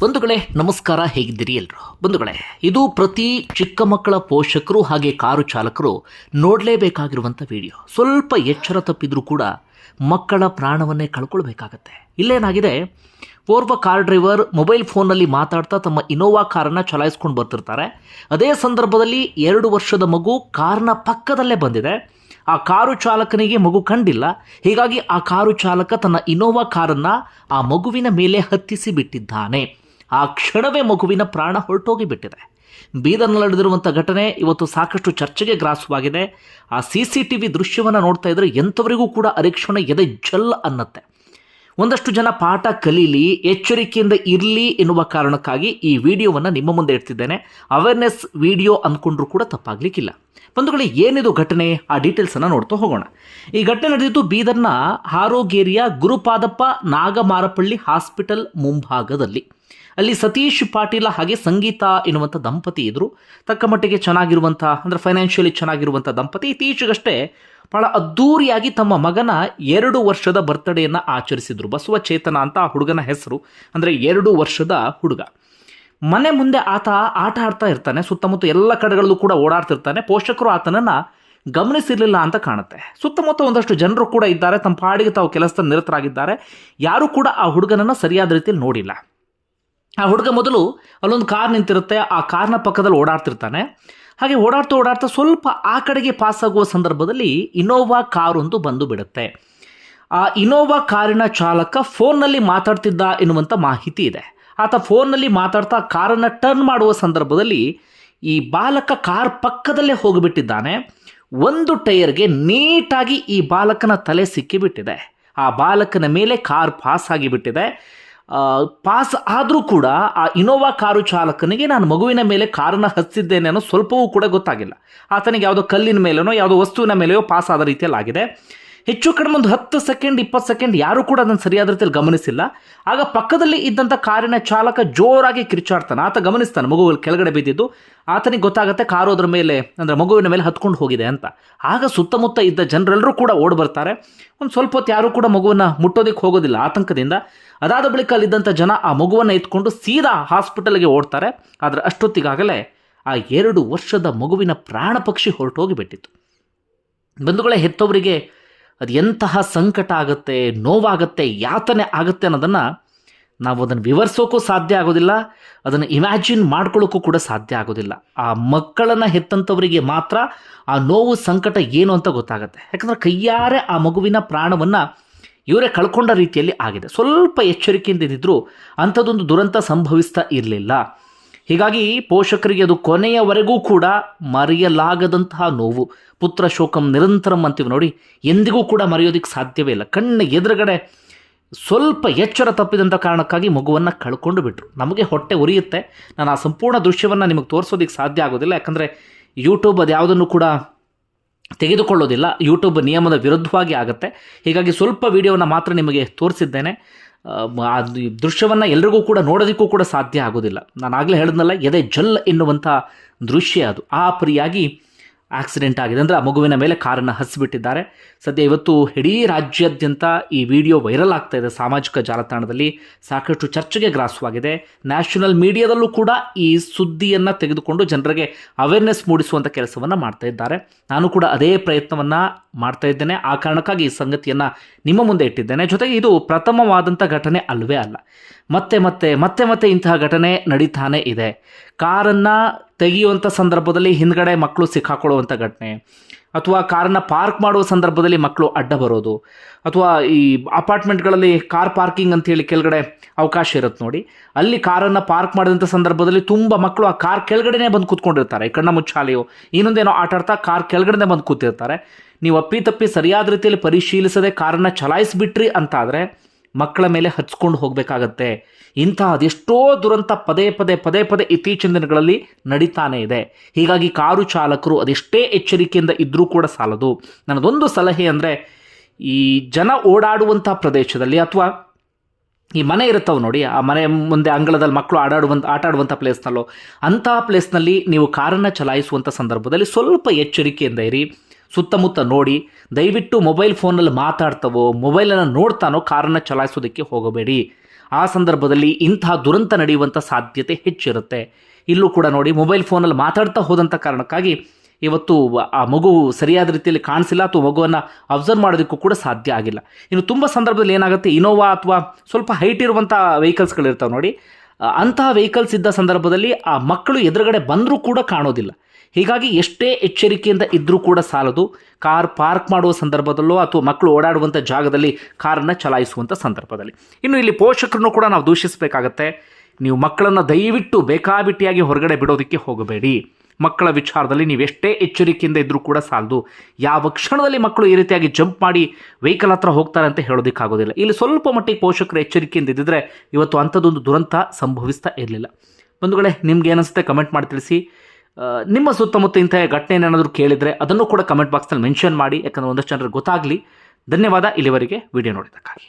ಬಂಧುಗಳೇ ನಮಸ್ಕಾರ, ಹೇಗಿದ್ದೀರಿ ಎಲ್ಲರೂ? ಬಂಧುಗಳೇ, ಇದು ಪ್ರತಿ ಚಿಕ್ಕ ಮಕ್ಕಳ ಪೋಷಕರು ಹಾಗೆ ಕಾರು ಚಾಲಕರು ನೋಡಲೇಬೇಕಾಗಿರುವಂಥ ವಿಡಿಯೋ. ಸ್ವಲ್ಪ ಎಚ್ಚರ ತಪ್ಪಿದ್ರೂ ಕೂಡ ಮಕ್ಕಳ ಪ್ರಾಣವನ್ನೇ ಕಳ್ಕೊಳ್ಬೇಕಾಗತ್ತೆ. ಇಲ್ಲೇನಾಗಿದೆ, ಓರ್ವ ಕಾರ್ ಡ್ರೈವರ್ ಮೊಬೈಲ್ ಫೋನ್ನಲ್ಲಿ ಮಾತಾಡ್ತಾ ತಮ್ಮ ಇನೋವಾ ಕಾರನ್ನು ಚಲಾಯಿಸ್ಕೊಂಡು ಬರ್ತಿರ್ತಾರೆ. ಅದೇ ಸಂದರ್ಭದಲ್ಲಿ 2 ವರ್ಷದ ಮಗು ಕಾರ್ನ ಪಕ್ಕದಲ್ಲೇ ಬಂದಿದೆ. ಆ ಕಾರು ಚಾಲಕನಿಗೆ ಮಗು ಕಂಡಿಲ್ಲ. ಹೀಗಾಗಿ ಆ ಕಾರು ಚಾಲಕ ತನ್ನ ಇನೋವಾ ಕಾರನ್ನು ಆ ಮಗುವಿನ ಮೇಲೆ ಹತ್ತಿಸಿ ಬಿಟ್ಟಿದ್ದಾನೆ. ಆ ಕ್ಷಣವೇ ಮಗುವಿನ ಪ್ರಾಣ ಹೊರಟೋಗಿ ಬಿಟ್ಟಿದೆ. ಬೀದರ್ನಲ್ಲಿ ನಡೆದಿರುವಂಥ ಘಟನೆ ಇವತ್ತು ಸಾಕಷ್ಟು ಚರ್ಚೆಗೆ ಗ್ರಾಸವಾಗಿದೆ. ಆ CCTV ದೃಶ್ಯವನ್ನು ನೋಡ್ತಾ ಇದ್ದರೆ ಎಂಥವರಿಗೂ ಕೂಡ ಅರೆಕ್ಷಣೆ ಎದೆ ಜಲ್ ಅನ್ನತ್ತೆ. ಒಂದಷ್ಟು ಜನ ಪಾಠ ಕಲೀಲಿ, ಎಚ್ಚರಿಕೆಯಿಂದ ಇರಲಿ ಎನ್ನುವ ಕಾರಣಕ್ಕಾಗಿ ಈ ವಿಡಿಯೋವನ್ನು ನಿಮ್ಮ ಮುಂದೆ ಇಡ್ತಿದ್ದೇನೆ. ಅವೇರ್ನೆಸ್ ವಿಡಿಯೋ ಅಂದ್ಕೊಂಡ್ರೂ ಕೂಡ ತಪ್ಪಾಗಲಿಕ್ಕಿಲ್ಲ. ಬಂಧುಗಳೇ, ಏನಿದು ಘಟನೆ, ಆ ಡೀಟೇಲ್ಸನ್ನು ನೋಡ್ತಾ ಹೋಗೋಣ. ಈ ಘಟನೆ ನಡೆದಿದ್ದು ಬೀದರ್ನ ಹಾರೋಗೇರಿಯ ಗುರುಪಾದಪ್ಪ ನಾಗಮಾರಪಳ್ಳಿ ಹಾಸ್ಪಿಟಲ್ ಮುಂಭಾಗದಲ್ಲಿ. ಅಲ್ಲಿ ಸತೀಶ್ ಪಾಟೀಲ ಹಾಗೆ ಸಂಗೀತ ಎನ್ನುವಂಥ ದಂಪತಿ ಇದ್ದರು. ತಕ್ಕ ಮಟ್ಟಿಗೆ ಚೆನ್ನಾಗಿರುವಂಥ, ಅಂದರೆ ಫೈನಾನ್ಷಿಯಲಿ ಚೆನ್ನಾಗಿರುವಂಥ ದಂಪತಿ. ಇತ್ತೀಚೆಗಷ್ಟೇ ಭಾಳ ಅದ್ಧೂರಿಯಾಗಿ ತಮ್ಮ ಮಗನ 2 ವರ್ಷದ ಬರ್ತ್ಡೇಯನ್ನು ಆಚರಿಸಿದರು. ಬಸವಚೇತನ ಅಂತ ಆ ಹುಡುಗನ ಹೆಸರು. ಅಂದರೆ 2 ವರ್ಷದ ಹುಡುಗ. ಮನೆ ಮುಂದೆ ಆತ ಆಟ ಆಡ್ತಾ ಇರ್ತಾನೆ. ಸುತ್ತಮುತ್ತ ಎಲ್ಲ ಕಡೆಗಳಲ್ಲೂ ಕೂಡ ಓಡಾಡ್ತಿರ್ತಾನೆ. ಪೋಷಕರು ಆತನನ್ನು ಗಮನಿಸಿರಲಿಲ್ಲ ಅಂತ ಕಾಣುತ್ತೆ. ಸುತ್ತಮುತ್ತ ಒಂದಷ್ಟು ಜನರು ಕೂಡ ಇದ್ದಾರೆ, ತಮ್ಮ ಪಾಡಿಗೆ ತಾವು ಕೆಲಸದ ನಿರತರಾಗಿದ್ದಾರೆ. ಯಾರೂ ಕೂಡ ಆ ಹುಡುಗನನ್ನು ಸರಿಯಾದ ರೀತಿಯಲ್ಲಿ ನೋಡಿಲ್ಲ. ಆ ಹುಡುಗ ಮೊದಲು ಅಲ್ಲೊಂದು ಕಾರ್ ನಿಂತಿರುತ್ತೆ, ಆ ಕಾರ್ನ ಪಕ್ಕದಲ್ಲಿ ಓಡಾಡ್ತಿರ್ತಾನೆ. ಹಾಗೆ ಓಡಾಡ್ತಾ ಸ್ವಲ್ಪ ಆ ಕಡೆಗೆ ಪಾಸ್ ಆಗುವ ಸಂದರ್ಭದಲ್ಲಿ ಇನೋವಾ ಕಾರೊಂದು ಬಂದು ಬಿಡುತ್ತೆ. ಆ ಇನೋವಾ ಕಾರಿನ ಚಾಲಕ ಫೋನ್ನಲ್ಲಿ ಮಾತಾಡ್ತಿದ್ದ ಎನ್ನುವಂಥ ಮಾಹಿತಿ ಇದೆ. ಆತ ಫೋನ್ನಲ್ಲಿ ಮಾತಾಡ್ತಾ ಕಾರನ್ನು ಟರ್ನ್ ಮಾಡುವ ಸಂದರ್ಭದಲ್ಲಿ ಈ ಬಾಲಕ ಕಾರ್ ಪಕ್ಕದಲ್ಲೇ ಹೋಗಿಬಿಟ್ಟಿದ್ದಾನೆ. ಒಂದು ಟೈರ್ಗೆ ನೀಟಾಗಿ ಈ ಬಾಲಕನ ತಲೆ ಸಿಕ್ಕಿಬಿಟ್ಟಿದೆ. ಆ ಬಾಲಕನ ಮೇಲೆ ಕಾರ್ ಪಾಸ್ ಆಗಿಬಿಟ್ಟಿದೆ. ಪಾಸ್ ಆದರೂ ಕೂಡ ಆ ಇನೋವಾ ಕಾರು ಚಾಲಕನಿಗೆ ನಾನು ಮಗುವಿನ ಮೇಲೆ ಕಾರನ್ನು ಹಚ್ಚಿದ್ದೇನೆ ಅನ್ನೋ ಸ್ವಲ್ಪವೂ ಕೂಡ ಗೊತ್ತಾಗಿಲ್ಲ. ಆತನಿಗೆ ಯಾವುದೋ ಕಲ್ಲಿನ ಮೇಲೆನೋ ಯಾವುದೋ ವಸ್ತುವಿನ ಮೇಲೆಯೋ ಪಾಸ್ ಆದ ರೀತಿಯಲ್ಲಿ ಆಗಿದೆ. ಹೆಚ್ಚು ಕಡಿಮೆ ಒಂದು 10 ಸೆಕೆಂಡ್ 20 ಸೆಕೆಂಡ್ ಯಾರೂ ಕೂಡ ಅದನ್ನು ಸರಿಯಾದ ರೀತಿಯಲ್ಲಿ ಗಮನಿಸಿಲ್ಲ. ಆಗ ಪಕ್ಕದಲ್ಲಿ ಇದ್ದಂಥ ಕಾರಿನ ಚಾಲಕ ಜೋರಾಗಿ ಕಿರ್ಚಾಡ್ತಾನೆ. ಆತ ಗಮನಿಸ್ತಾನೆ ಮಗು ಕೆಳಗಡೆ ಬಿದ್ದಿದ್ದು. ಆತನಿಗೆ ಗೊತ್ತಾಗುತ್ತೆ ಕಾರು ಅದರ ಮೇಲೆ, ಅಂದರೆ ಮಗುವಿನ ಮೇಲೆ ಹತ್ಕೊಂಡು ಹೋಗಿದೆ ಅಂತ. ಆಗ ಸುತ್ತಮುತ್ತ ಇದ್ದ ಜನರೆಲ್ಲರೂ ಕೂಡ ಓಡಿ ಬರ್ತಾರೆ. ಒಂದು ಸ್ವಲ್ಪ ಹೊತ್ತು ಯಾರೂ ಕೂಡ ಮಗುವನ್ನು ಮುಟ್ಟೋದಕ್ಕೆ ಹೋಗೋದಿಲ್ಲ ಆತಂಕದಿಂದ. ಅದಾದ ಬಳಿಕ ಅಲ್ಲಿದ್ದಂಥ ಜನ ಆ ಮಗುವನ್ನು ಎತ್ಕೊಂಡು ಸೀದಾ ಹಾಸ್ಪಿಟಲ್ಗೆ ಓಡ್ತಾರೆ. ಆದರೆ ಅಷ್ಟೊತ್ತಿಗಾಗಲೇ ಆ 2 ವರ್ಷದ ಮಗುವಿನ ಪ್ರಾಣ ಪಕ್ಷಿ ಹೊರಟೋಗಿಬಿಟ್ಟಿತ್ತು. ಬಂಧುಗಳೇ, ಹೆತ್ತವರಿಗೆ ಅದು ಎಂತಹ ಸಂಕಟ ಆಗುತ್ತೆ, ನೋವಾಗುತ್ತೆ, ಯಾತನೆ ಆಗುತ್ತೆ ಅನ್ನೋದನ್ನು ನಾವು ಅದನ್ನು ವಿವರಿಸೋಕ್ಕೂ ಸಾಧ್ಯ ಆಗೋದಿಲ್ಲ, ಅದನ್ನು ಇಮ್ಯಾಜಿನ್ ಮಾಡ್ಕೊಳ್ಳೋಕ್ಕೂ ಕೂಡ ಸಾಧ್ಯ ಆಗೋದಿಲ್ಲ. ಆ ಮಕ್ಕಳನ್ನು ಹೆತ್ತಂಥವರಿಗೆ ಮಾತ್ರ ಆ ನೋವು ಸಂಕಟ ಏನು ಅಂತ ಗೊತ್ತಾಗುತ್ತೆ. ಯಾಕಂದರೆ ಕೈಯಾರೆ ಆ ಮಗುವಿನ ಪ್ರಾಣವನ್ನು ಇವರೇ ಕಳ್ಕೊಂಡ ರೀತಿಯಲ್ಲಿ ಆಗಿದೆ. ಸ್ವಲ್ಪ ಎಚ್ಚರಿಕೆಯಿಂದ ಇದ್ದರೂ ಅಂಥದ್ದೊಂದು ದುರಂತ ಸಂಭವಿಸ್ತಾ ಇರಲಿಲ್ಲ. ಹೀಗಾಗಿ ಪೋಷಕರಿಗೆ ಅದು ಕೊನೆಯವರೆಗೂ ಕೂಡ ಮರೆಯಲಾಗದಂತಹ ನೋವು. ಪುತ್ರ ಶೋಕಂ ನಿರಂತರಂ ಅಂತೀವಿ ನೋಡಿ, ಎಂದಿಗೂ ಕೂಡ ಮರೆಯೋದಕ್ಕೆ ಸಾಧ್ಯವೇ ಇಲ್ಲ. ಕಣ್ಣ ಎದುರುಗಡೆ ಸ್ವಲ್ಪ ಎಚ್ಚರ ತಪ್ಪಿದಂಥ ಕಾರಣಕ್ಕಾಗಿ ಮಗುವನ್ನು ಕಳ್ಕೊಂಡು ಬಿಟ್ಟರು. ನಮಗೆ ಹೊಟ್ಟೆ ಉರಿಯುತ್ತೆ. ನಾನು ಆ ಸಂಪೂರ್ಣ ದೃಶ್ಯವನ್ನು ನಿಮಗೆ ತೋರಿಸೋದಕ್ಕೆ ಸಾಧ್ಯ ಆಗೋದಿಲ್ಲ. ಯಾಕಂದರೆ ಯೂಟ್ಯೂಬ್ ಅದು ಯಾವುದನ್ನು ಕೂಡ ತೆಗೆದುಕೊಳ್ಳೋದಿಲ್ಲ. ಯೂಟ್ಯೂಬ್ ನಿಯಮದ ವಿರುದ್ಧವಾಗಿ ಆಗುತ್ತೆ. ಹೀಗಾಗಿ ಸ್ವಲ್ಪ ವಿಡಿಯೋವನ್ನು ಮಾತ್ರ ನಿಮಗೆ ತೋರಿಸಿದ್ದೇನೆ. ಆ ದೃಶ್ಯವನ್ನು ಎಲ್ರಿಗೂ ಕೂಡ ನೋಡೋದಕ್ಕೂ ಕೂಡ ಸಾಧ್ಯ ಆಗೋದಿಲ್ಲ. ನಾನು ಆಗಲೇ ಹೇಳಿದ್ನಲ್ಲ, ಎದೆ ಜಲ್ ಎನ್ನುವಂಥ ದೃಶ್ಯ ಅದು. ಆ ಪರಿಯಾಗಿ ಆಕ್ಸಿಡೆಂಟ್ ಆಗಿದೆ. ಅಂದರೆ ಆ ಮಗುವಿನ ಮೇಲೆ ಕಾರನ್ನು ಹಸಿಬಿಟ್ಟಿದ್ದಾರೆ. ಸದ್ಯ ಇವತ್ತು ಇಡೀ ರಾಜ್ಯಾದ್ಯಂತ ಈ ವಿಡಿಯೋ ವೈರಲ್ ಆಗ್ತಾ ಇದೆ. ಸಾಮಾಜಿಕ ಜಾಲತಾಣದಲ್ಲಿ ಸಾಕಷ್ಟು ಚರ್ಚೆಗೆ ಗ್ರಾಸವಾಗಿದೆ. ನ್ಯಾಷನಲ್ ಮೀಡಿಯಾದಲ್ಲೂ ಕೂಡ ಈ ಸುದ್ದಿಯನ್ನು ತೆಗೆದುಕೊಂಡು ಜನರಿಗೆ ಅವೇರ್ನೆಸ್ ಮೂಡಿಸುವಂಥ ಕೆಲಸವನ್ನು ಮಾಡ್ತಾ ಇದ್ದಾರೆ. ನಾನು ಕೂಡ ಅದೇ ಪ್ರಯತ್ನವನ್ನು ಮಾಡ್ತಾ ಇದ್ದೇನೆ. ಆ ಕಾರಣಕ್ಕಾಗಿ ಈ ಸಂಗತಿಯನ್ನು ನಿಮ್ಮ ಮುಂದೆ ಇಟ್ಟಿದ್ದೇನೆ. ಜೊತೆಗೆ ಇದು ಪ್ರಥಮವಾದಂಥ ಘಟನೆ ಅಲ್ಲವೇ ಅಲ್ಲ. ಮತ್ತೆ ಮತ್ತೆ ಮತ್ತೆ ಮತ್ತೆ ಇಂತಹ ಘಟನೆ ನಡೀತಾನೆ ಇದೆ. ಕಾರನ್ನು ತೆಗೆಯುವಂಥ ಸಂದರ್ಭದಲ್ಲಿ ಹಿಂದ್ಗಡೆ ಮಕ್ಕಳು ಸಿಕ್ಕಾಕೊಳ್ಳುವಂಥ ಘಟನೆ, ಅಥವಾ ಕಾರನ್ನು ಪಾರ್ಕ್ ಮಾಡುವ ಸಂದರ್ಭದಲ್ಲಿ ಮಕ್ಕಳು ಅಡ್ಡ ಬರೋದು, ಅಥವಾ ಈ ಅಪಾರ್ಟ್ಮೆಂಟ್ಗಳಲ್ಲಿ ಕಾರ್ ಪಾರ್ಕಿಂಗ್ ಅಂತೇಳಿ ಕೆಳಗಡೆ ಅವಕಾಶ ಇರುತ್ತೆ ನೋಡಿ, ಅಲ್ಲಿ ಕಾರನ್ನು ಪಾರ್ಕ್ ಮಾಡಿದಂಥ ಸಂದರ್ಭದಲ್ಲಿ ತುಂಬ ಮಕ್ಕಳು ಆ ಕಾರ್ ಕೆಳಗಡೆನೇ ಬಂದು ಕೂತ್ಕೊಂಡಿರ್ತಾರೆ. ಕಣ್ಣ ಮುಚ್ಚಾಲೆಯೋ ಇನ್ನೊಂದೇನೋ ಆಟ ಆಡ್ತಾ ಕಾರ್ ಕೆಳಗಡೆ ಬಂದು ಕೂತಿರ್ತಾರೆ. ನೀವು ಅಪ್ಪಿತಪ್ಪಿ ಸರಿಯಾದ ರೀತಿಯಲ್ಲಿ ಪರಿಶೀಲಿಸದೆ ಕಾರನ್ನು ಚಲಾಯಿಸಿಬಿಟ್ರಿ ಅಂತಾದರೆ ಮಕ್ಕಳ ಮೇಲೆ ಹಚ್ಕೊಂಡು ಹೋಗಬೇಕಾಗತ್ತೆ. ಇಂತಹ ಅದೆಷ್ಟೋ ದುರಂತ ಪದೇ ಪದೇ ಇತ್ತೀಚಿನ ದಿನಗಳಲ್ಲಿ ನಡೀತಾನೆ ಇದೆ. ಹೀಗಾಗಿ ಕಾರು ಚಾಲಕರು ಅದೆಷ್ಟೇ ಎಚ್ಚರಿಕೆಯಿಂದ ಇದ್ದರೂ ಕೂಡ ಸಾಲದು. ನನ್ನದೊಂದು ಸಲಹೆ ಅಂದರೆ, ಈ ಜನ ಓಡಾಡುವಂಥ ಪ್ರದೇಶದಲ್ಲಿ ಅಥವಾ ಈ ಮನೆ ಇರುತ್ತವೆ ನೋಡಿ, ಆ ಮನೆ ಮುಂದೆ ಅಂಗಳದಲ್ಲಿ ಮಕ್ಕಳು ಆಟ ಆಡುವಂಥ ಪ್ಲೇಸ್ನಲ್ಲೋ ಅಂತಹ ಪ್ಲೇಸ್ನಲ್ಲಿ ನೀವು ಕಾರನ್ನು ಚಲಾಯಿಸುವಂಥ ಸಂದರ್ಭದಲ್ಲಿ ಸ್ವಲ್ಪ ಎಚ್ಚರಿಕೆಯಿಂದ ಇರಿ. ಸುತ್ತಮುತ್ತ ನೋಡಿ. ದಯವಿಟ್ಟು ಮೊಬೈಲ್ ಫೋನಲ್ಲಿ ಮಾತಾಡ್ತವೋ ಮೊಬೈಲನ್ನು ನೋಡ್ತಾನೋ ಕಾರನ್ನು ಚಲಾಯಿಸೋದಕ್ಕೆ ಹೋಗಬೇಡಿ. ಆ ಸಂದರ್ಭದಲ್ಲಿ ಇಂತಹ ದುರಂತ ನಡೆಯುವಂಥ ಸಾಧ್ಯತೆ ಹೆಚ್ಚಿರುತ್ತೆ. ಇಲ್ಲೂ ಕೂಡ ನೋಡಿ, ಮೊಬೈಲ್ ಫೋನಲ್ಲಿ ಮಾತಾಡ್ತಾ ಹೋದಂಥ ಕಾರಣಕ್ಕಾಗಿ ಇವತ್ತು ಆ ಮಗು ಸರಿಯಾದ ರೀತಿಯಲ್ಲಿ ಕಾಣಿಸಿಲ್ಲ ಅಥವಾ ಮಗುವನ್ನು ಅಬ್ಸರ್ವ್ ಮಾಡೋದಕ್ಕೂ ಕೂಡ ಸಾಧ್ಯ ಆಗಿಲ್ಲ. ಇನ್ನು ತುಂಬ ಸಂದರ್ಭದಲ್ಲಿ ಏನಾಗುತ್ತೆ, ಇನೋವಾ ಅಥವಾ ಸ್ವಲ್ಪ ಹೈಟ್ ಇರುವಂಥ ವೆಹಿಕಲ್ಸ್ಗಳಿರ್ತಾವೆ ನೋಡಿ, ಅಂತಹ ವೆಹಿಕಲ್ಸ್ ಇದ್ದ ಸಂದರ್ಭದಲ್ಲಿ ಆ ಮಕ್ಕಳು ಎದುರುಗಡೆ ಬಂದರೂ ಕೂಡ ಕಾಣೋದಿಲ್ಲ. ಹೀಗಾಗಿ ಎಷ್ಟೇ ಎಚ್ಚರಿಕೆಯಿಂದ ಇದ್ದರೂ ಕೂಡ ಸಾಲದು. ಕಾರ್ ಪಾರ್ಕ್ ಮಾಡುವ ಸಂದರ್ಭದಲ್ಲೋ ಅಥವಾ ಮಕ್ಕಳು ಓಡಾಡುವಂಥ ಜಾಗದಲ್ಲಿ ಕಾರನ್ನು ಚಲಾಯಿಸುವಂಥ ಸಂದರ್ಭದಲ್ಲಿ. ಇನ್ನು ಇಲ್ಲಿ ಪೋಷಕರನ್ನು ಕೂಡ ನಾವು ದೂಷಿಸಬೇಕಾಗತ್ತೆ. ನೀವು ಮಕ್ಕಳನ್ನು ದಯವಿಟ್ಟು ಬೇಕಾಬಿಟ್ಟಿಯಾಗಿ ಹೊರಗಡೆ ಬಿಡೋದಕ್ಕೆ ಹೋಗಬೇಡಿ. ಮಕ್ಕಳ ವಿಚಾರದಲ್ಲಿ ನೀವು ಎಷ್ಟೇ ಎಚ್ಚರಿಕೆಯಿಂದ ಇದ್ದರೂ ಕೂಡ ಸಾಲದು. ಯಾವ ಕ್ಷಣದಲ್ಲಿ ಮಕ್ಕಳು ಈ ರೀತಿಯಾಗಿ ಜಂಪ್ ಮಾಡಿ ವೆಹಿಕಲ್ ಹತ್ರ ಹೋಗ್ತಾರೆ ಅಂತ ಹೇಳೋದಕ್ಕಾಗೋದಿಲ್ಲ. ಇಲ್ಲಿ ಸ್ವಲ್ಪ ಮಟ್ಟಿಗೆ ಪೋಷಕರು ಎಚ್ಚರಿಕೆಯಿಂದ ಇದ್ದಿದ್ರೆ ಇವತ್ತು ಅಂಥದ್ದೊಂದು ದುರಂತ ಸಂಭವಿಸ್ತಾ ಇರಲಿಲ್ಲ. ಬಂಧುಗಳೇ, ನಿಮ್ಗೆ ಏನಿಸುತ್ತೆ ಕಮೆಂಟ್ ಮಾಡಿ ತಿಳಿಸಿ. ನಿಮ್ಮ ಸುತ್ತಮುತ್ತ ಇಂಥ ಘಟನೆ ಏನಾದರೂ ಕೇಳಿದರೆ ಅದನ್ನು ಕೂಡ ಕಮೆಂಟ್ ಬಾಕ್ಸ್ನಲ್ಲಿ ಮೆನ್ಷನ್ ಮಾಡಿ, ಯಾಕಂದರೆ ಒಂದಷ್ಟು ಜನರಿಗೆ ಗೊತ್ತಾಗಲಿ. ಧನ್ಯವಾದ ಇಲ್ಲಿವರೆಗೆ ವಿಡಿಯೋ ನೋಡಿದ್ದಕ್ಕಾಗಿ.